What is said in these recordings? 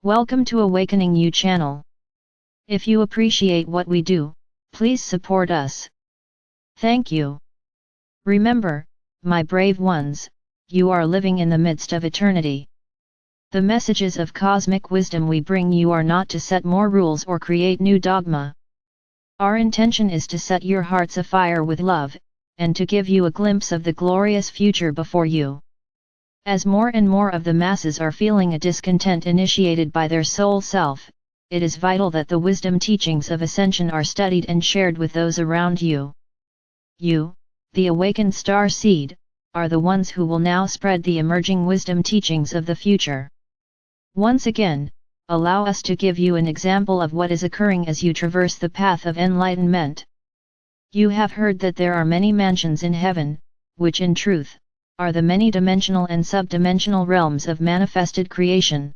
Welcome to Awakening You channel. If you appreciate what we do, please support us. Thank you. Remember, my brave ones, you are living in the midst of eternity. The messages of cosmic wisdom we bring you are not to set more rules or create new dogma. Our intention is to set your hearts afire with love, and to give you a glimpse of the glorious future before you. As more and more of the masses are feeling a discontent initiated by their soul self, it is vital that the wisdom teachings of ascension are studied and shared with those around you. You, the awakened star seed, are the ones who will now spread the emerging wisdom teachings of the future. Once again, allow us to give you an example of what is occurring as you traverse the path of enlightenment. You have heard that there are many mansions in heaven, which in truth, are the many-dimensional and sub-dimensional realms of manifested creation.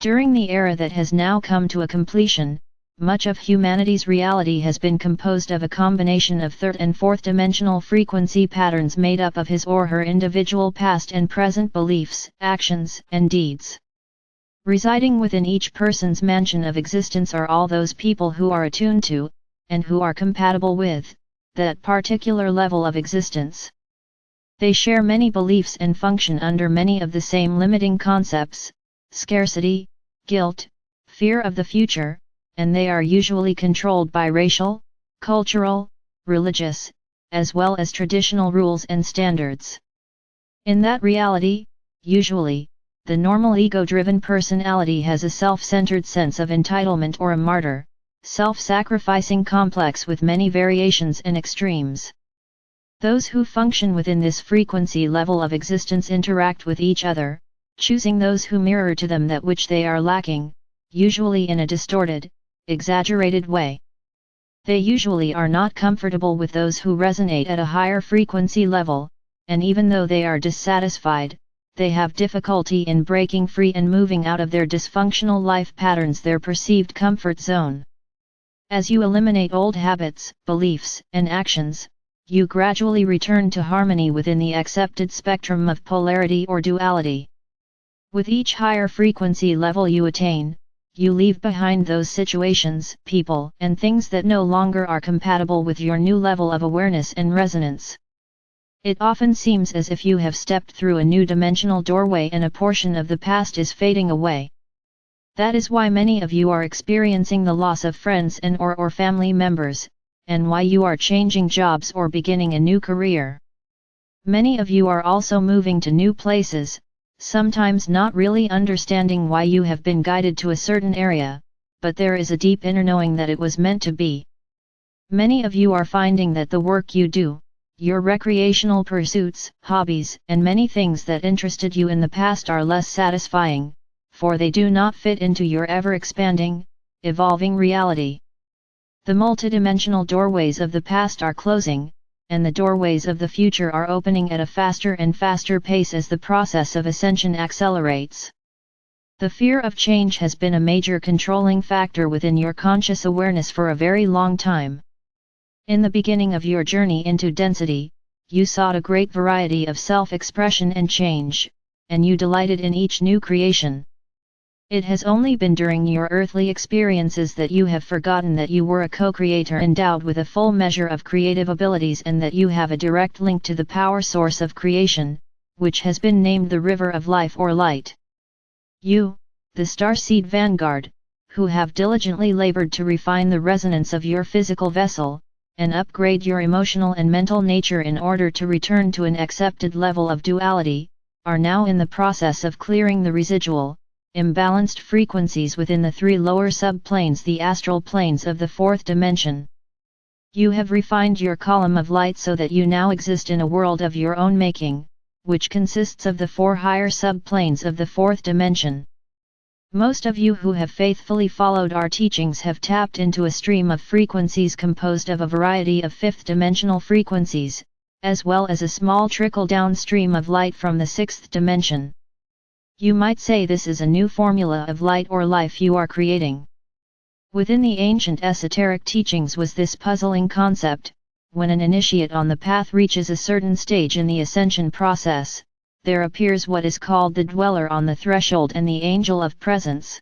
During the era that has now come to a completion, much of humanity's reality has been composed of a combination of third and fourth-dimensional frequency patterns made up of his or her individual past and present beliefs, actions, and deeds. Residing within each person's mansion of existence are all those people who are attuned to, and who are compatible with, that particular level of existence. They share many beliefs and function under many of the same limiting concepts: scarcity, guilt, fear of the future, and they are usually controlled by racial, cultural, religious, as well as traditional rules and standards. In that reality, usually, the normal ego-driven personality has a self-centered sense of entitlement or a martyr, self-sacrificing complex with many variations and extremes. Those who function within this frequency level of existence interact with each other, choosing those who mirror to them that which they are lacking, usually in a distorted, exaggerated way. They usually are not comfortable with those who resonate at a higher frequency level, and even though they are dissatisfied, they have difficulty in breaking free and moving out of their dysfunctional life patterns, their perceived comfort zone. As you eliminate old habits, beliefs, and actions, you gradually return to harmony within the accepted spectrum of polarity or duality. With each higher frequency level you attain, you leave behind those situations, people, and things that no longer are compatible with your new level of awareness and resonance. It often seems as if you have stepped through a new dimensional doorway and a portion of the past is fading away. That is why many of you are experiencing the loss of friends and or family members, and why you are changing jobs or beginning a new career. Many of you are also moving to new places, sometimes not really understanding why you have been guided to a certain area, but there is a deep inner knowing that it was meant to be. Many of you are finding that the work you do, your recreational pursuits, hobbies, and many things that interested you in the past are less satisfying, for they do not fit into your ever-expanding, evolving reality. The multidimensional doorways of the past are closing, and the doorways of the future are opening at a faster and faster pace as the process of ascension accelerates. The fear of change has been a major controlling factor within your conscious awareness for a very long time. In the beginning of your journey into density, you sought a great variety of self-expression and change, and you delighted in each new creation. It has only been during your earthly experiences that you have forgotten that you were a co-creator endowed with a full measure of creative abilities and that you have a direct link to the power source of creation, which has been named the river of life or light. You, the starseed vanguard, who have diligently labored to refine the resonance of your physical vessel, and upgrade your emotional and mental nature in order to return to an accepted level of duality, are now in the process of clearing the residual, imbalanced frequencies within the three lower subplanes, the astral planes of the fourth dimension. You have refined your column of light so that you now exist in a world of your own making, which consists of the four higher subplanes of the fourth dimension. Most of you who have faithfully followed our teachings have tapped into a stream of frequencies composed of a variety of fifth-dimensional frequencies, as well as a small trickle-down stream of light from the sixth dimension. You might say this is a new formula of light or life you are creating. Within the ancient esoteric teachings was this puzzling concept: when an initiate on the path reaches a certain stage in the ascension process, there appears what is called the dweller on the threshold and the angel of presence,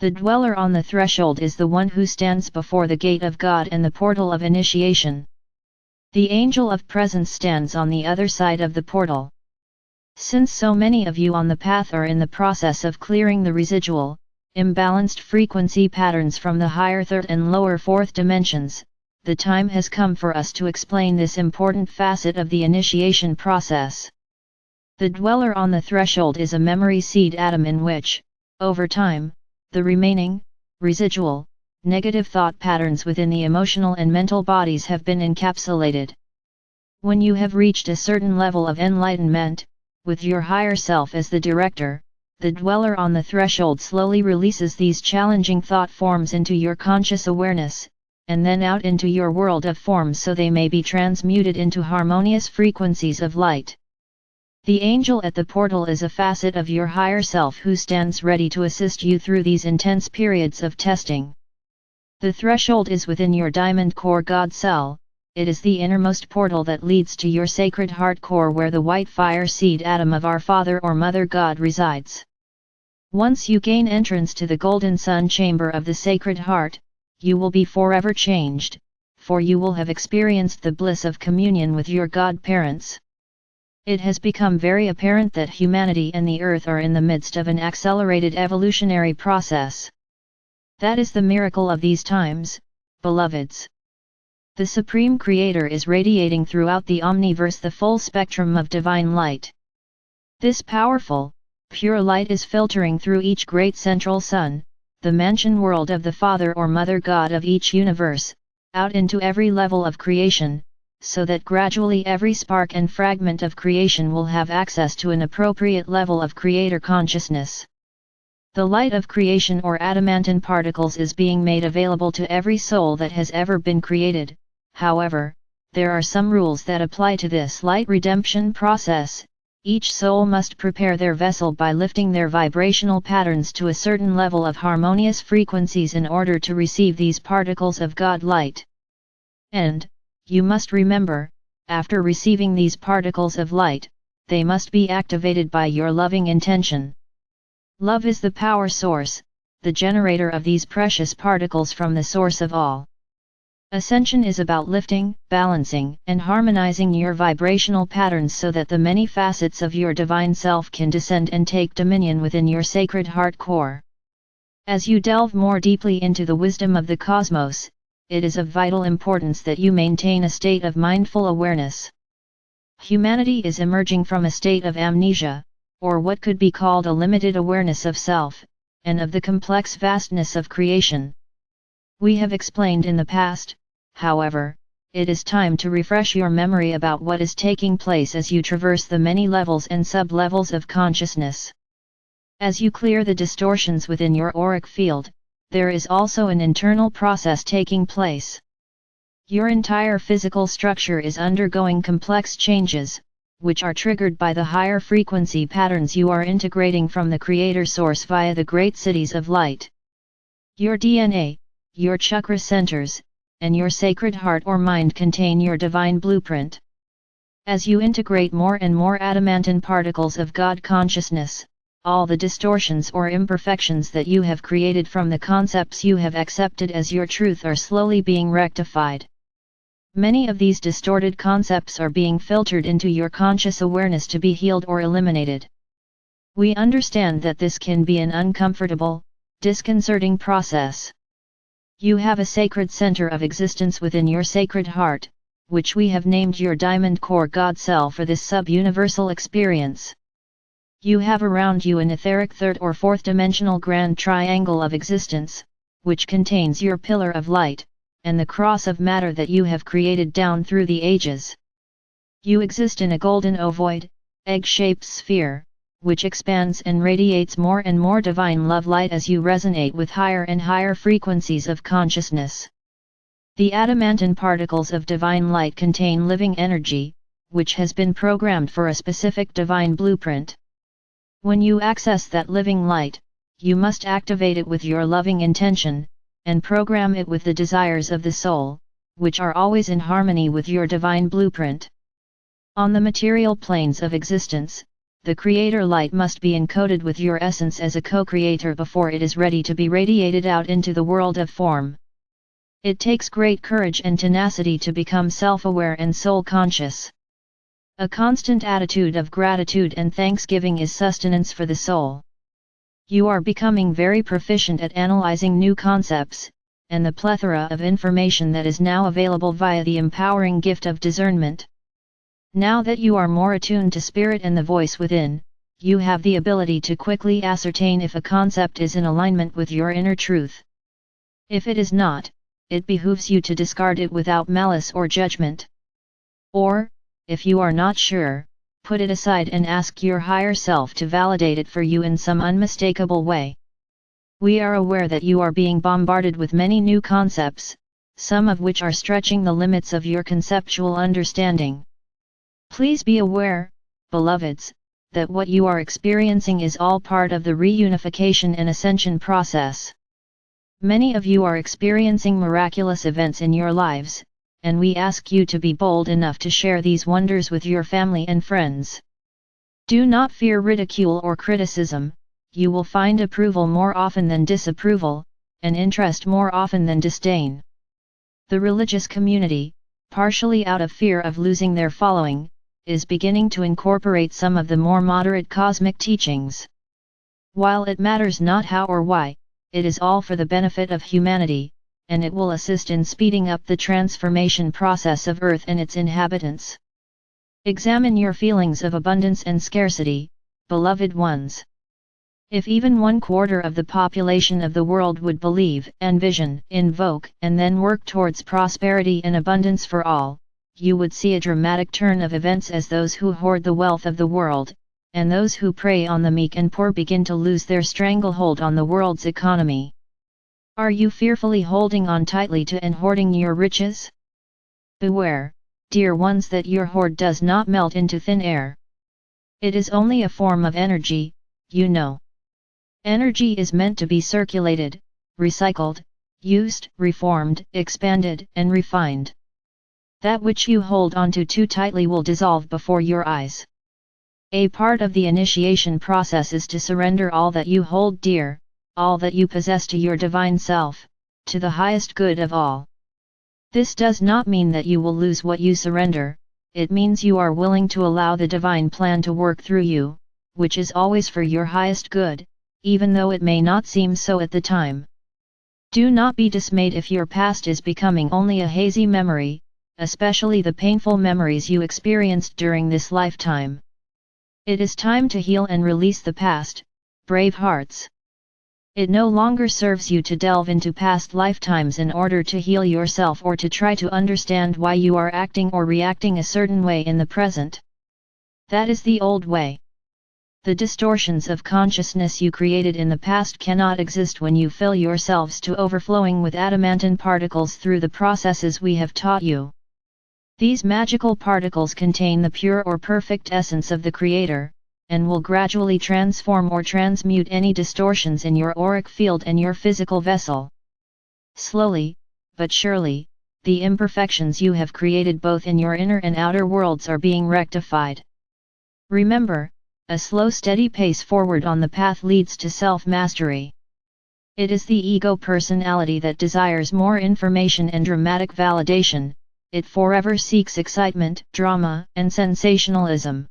The dweller on the threshold is the one who stands before the gate of God and the portal of initiation. The angel of presence stands on the other side of the portal. Since so many of you on the path are in the process of clearing the residual, imbalanced frequency patterns from the higher third and lower fourth dimensions, the time has come for us to explain this important facet of the initiation process. The dweller on the threshold is a memory seed atom in which, over time, the remaining, residual, negative thought patterns within the emotional and mental bodies have been encapsulated. When you have reached a certain level of enlightenment, with your higher self as the director, the dweller on the threshold slowly releases these challenging thought forms into your conscious awareness, and then out into your world of forms so they may be transmuted into harmonious frequencies of light. The angel at the portal is a facet of your higher self who stands ready to assist you through these intense periods of testing. The threshold is within your diamond core God cell. It is the innermost portal that leads to your sacred heart core where the white fire seed atom of our Father or Mother God resides. Once you gain entrance to the golden sun chamber of the Sacred Heart, you will be forever changed, for you will have experienced the bliss of communion with your God-parents. It has become very apparent that humanity and the earth are in the midst of an accelerated evolutionary process. That is the miracle of these times, beloveds. The Supreme Creator is radiating throughout the omniverse the full spectrum of divine light. This powerful, pure light is filtering through each great central sun, the mansion world of the Father or Mother God of each universe, out into every level of creation, so that gradually every spark and fragment of creation will have access to an appropriate level of Creator consciousness. The light of creation or adamantine particles is being made available to every soul that has ever been created. However, there are some rules that apply to this light redemption process. Each soul must prepare their vessel by lifting their vibrational patterns to a certain level of harmonious frequencies in order to receive these particles of God light. And, you must remember, after receiving these particles of light, they must be activated by your loving intention. Love is the power source, the generator of these precious particles from the source of all. Ascension is about lifting, balancing, and harmonizing your vibrational patterns so that the many facets of your divine self can descend and take dominion within your sacred heart core. As you delve more deeply into the wisdom of the cosmos, it is of vital importance that you maintain a state of mindful awareness. Humanity is emerging from a state of amnesia, or what could be called a limited awareness of self, and of the complex vastness of creation. We have explained in the past, however, it is time to refresh your memory about what is taking place as you traverse the many levels and sub-levels of consciousness. As you clear the distortions within your auric field, there is also an internal process taking place. Your entire physical structure is undergoing complex changes, which are triggered by the higher frequency patterns you are integrating from the Creator Source via the great cities of light. Your DNA, your chakra centers, and your sacred heart or mind contain your divine blueprint. As you integrate more and more adamantine particles of God consciousness, all the distortions or imperfections that you have created from the concepts you have accepted as your truth are slowly being rectified. Many of these distorted concepts are being filtered into your conscious awareness to be healed or eliminated. We understand that this can be an uncomfortable, disconcerting process. You have a sacred center of existence within your sacred heart, which we have named your diamond core God cell for this sub-universal experience. You have around you an etheric third or fourth dimensional grand triangle of existence, which contains your pillar of light, and the cross of matter that you have created down through the ages. You exist in a golden ovoid, egg-shaped sphere, which expands and radiates more and more divine love light as you resonate with higher and higher frequencies of consciousness. The adamantine particles of divine light contain living energy, which has been programmed for a specific divine blueprint. When you access that living light, you must activate it with your loving intention, and program it with the desires of the soul, which are always in harmony with your divine blueprint. On the material planes of existence, the creator light must be encoded with your essence as a co-creator before it is ready to be radiated out into the world of form. It takes great courage and tenacity to become self-aware and soul-conscious. A constant attitude of gratitude and thanksgiving is sustenance for the soul. You are becoming very proficient at analyzing new concepts, and the plethora of information that is now available via the empowering gift of discernment. Now that you are more attuned to spirit and the voice within, you have the ability to quickly ascertain if a concept is in alignment with your inner truth. If it is not, it behooves you to discard it without malice or judgment. Or, if you are not sure, put it aside and ask your higher self to validate it for you in some unmistakable way. We are aware that you are being bombarded with many new concepts, some of which are stretching the limits of your conceptual understanding. Please be aware, beloveds, that what you are experiencing is all part of the reunification and ascension process. Many of you are experiencing miraculous events in your lives, and we ask you to be bold enough to share these wonders with your family and friends. Do not fear ridicule or criticism. You will find approval more often than disapproval, and interest more often than disdain. The religious community, partially out of fear of losing their following, is beginning to incorporate some of the more moderate cosmic teachings. While it matters not how or why, it is all for the benefit of humanity, and it will assist in speeding up the transformation process of Earth and its inhabitants. Examine your feelings of abundance and scarcity, beloved ones. If even 1/4 of the population of the world would believe, envision, invoke, and then work towards prosperity and abundance for all, you would see a dramatic turn of events as those who hoard the wealth of the world, and those who prey on the meek and poor begin to lose their stranglehold on the world's economy. Are you fearfully holding on tightly to and hoarding your riches? Beware, dear ones, that your hoard does not melt into thin air. It is only a form of energy, you know. Energy is meant to be circulated, recycled, used, reformed, expanded, and refined. That which you hold onto too tightly will dissolve before your eyes. A part of the initiation process is to surrender all that you hold dear, all that you possess to your divine self, to the highest good of all. This does not mean that you will lose what you surrender, it means you are willing to allow the divine plan to work through you, which is always for your highest good, even though it may not seem so at the time. Do not be dismayed if your past is becoming only a hazy memory, especially the painful memories you experienced during this lifetime. It is time to heal and release the past, brave hearts. It no longer serves you to delve into past lifetimes in order to heal yourself or to try to understand why you are acting or reacting a certain way in the present. That is the old way. The distortions of consciousness you created in the past cannot exist when you fill yourselves to overflowing with adamantine particles through the processes we have taught you. These magical particles contain the pure or perfect essence of the Creator, and will gradually transform or transmute any distortions in your auric field and your physical vessel. Slowly, but surely, the imperfections you have created both in your inner and outer worlds are being rectified. Remember, a slow steady pace forward on the path leads to self-mastery. It is the ego personality that desires more information and dramatic validation. It forever seeks excitement, drama, and sensationalism.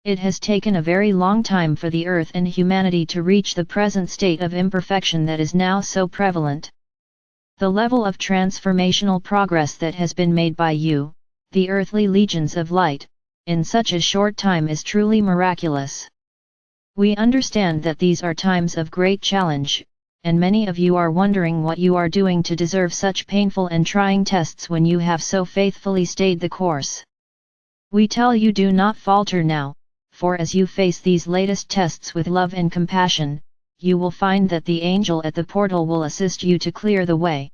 It has taken a very long time for the Earth and humanity to reach the present state of imperfection that is now so prevalent. The level of transformational progress that has been made by you, the earthly legions of light, in such a short time is truly miraculous. We understand that these are times of great challenge, and many of you are wondering what you are doing to deserve such painful and trying tests when you have so faithfully stayed the course. We tell you, do not falter now, for as you face these latest tests with love and compassion, you will find that the angel at the portal will assist you to clear the way.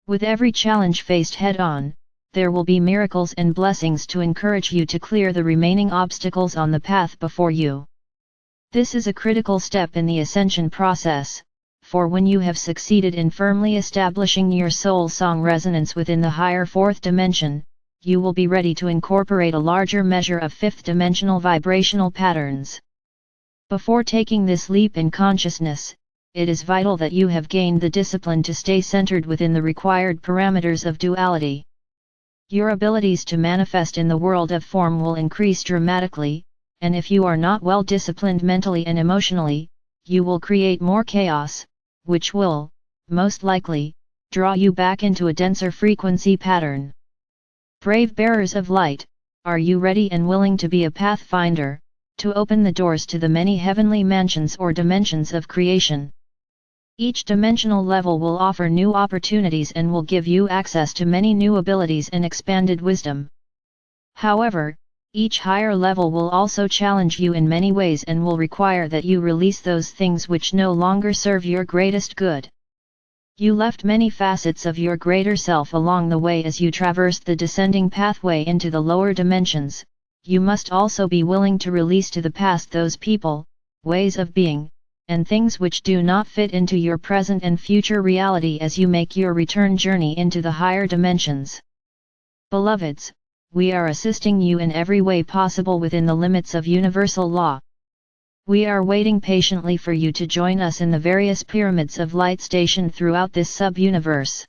With every challenge faced head-on, there will be miracles and blessings to encourage you to clear the remaining obstacles on the path before you. This is a critical step in the ascension process, for when you have succeeded in firmly establishing your soul song resonance within the higher fourth dimension, you will be ready to incorporate a larger measure of fifth-dimensional vibrational patterns. Before taking this leap in consciousness, it is vital that you have gained the discipline to stay centered within the required parameters of duality. Your abilities to manifest in the world of form will increase dramatically, and if you are not well disciplined mentally and emotionally, you will create more chaos, which will, most likely, draw you back into a denser frequency pattern. Brave bearers of light, are you ready and willing to be a pathfinder, to open the doors to the many heavenly mansions or dimensions of creation? Each dimensional level will offer new opportunities and will give you access to many new abilities and expanded wisdom. However, each higher level will also challenge you in many ways and will require that you release those things which no longer serve your greatest good. You left many facets of your greater self along the way as you traversed the descending pathway into the lower dimensions. You must also be willing to release to the past those people, ways of being, and things which do not fit into your present and future reality as you make your return journey into the higher dimensions. Beloveds, we are assisting you in every way possible within the limits of universal law. We are waiting patiently for you to join us in the various pyramids of light stationed throughout this sub-universe.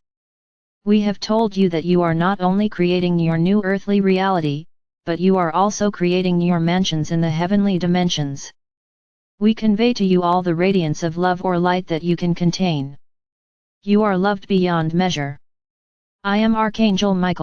We have told you that you are not only creating your new earthly reality, but you are also creating your mansions in the heavenly dimensions. We convey to you all the radiance of love or light that you can contain. You are loved beyond measure. I am Archangel Michael.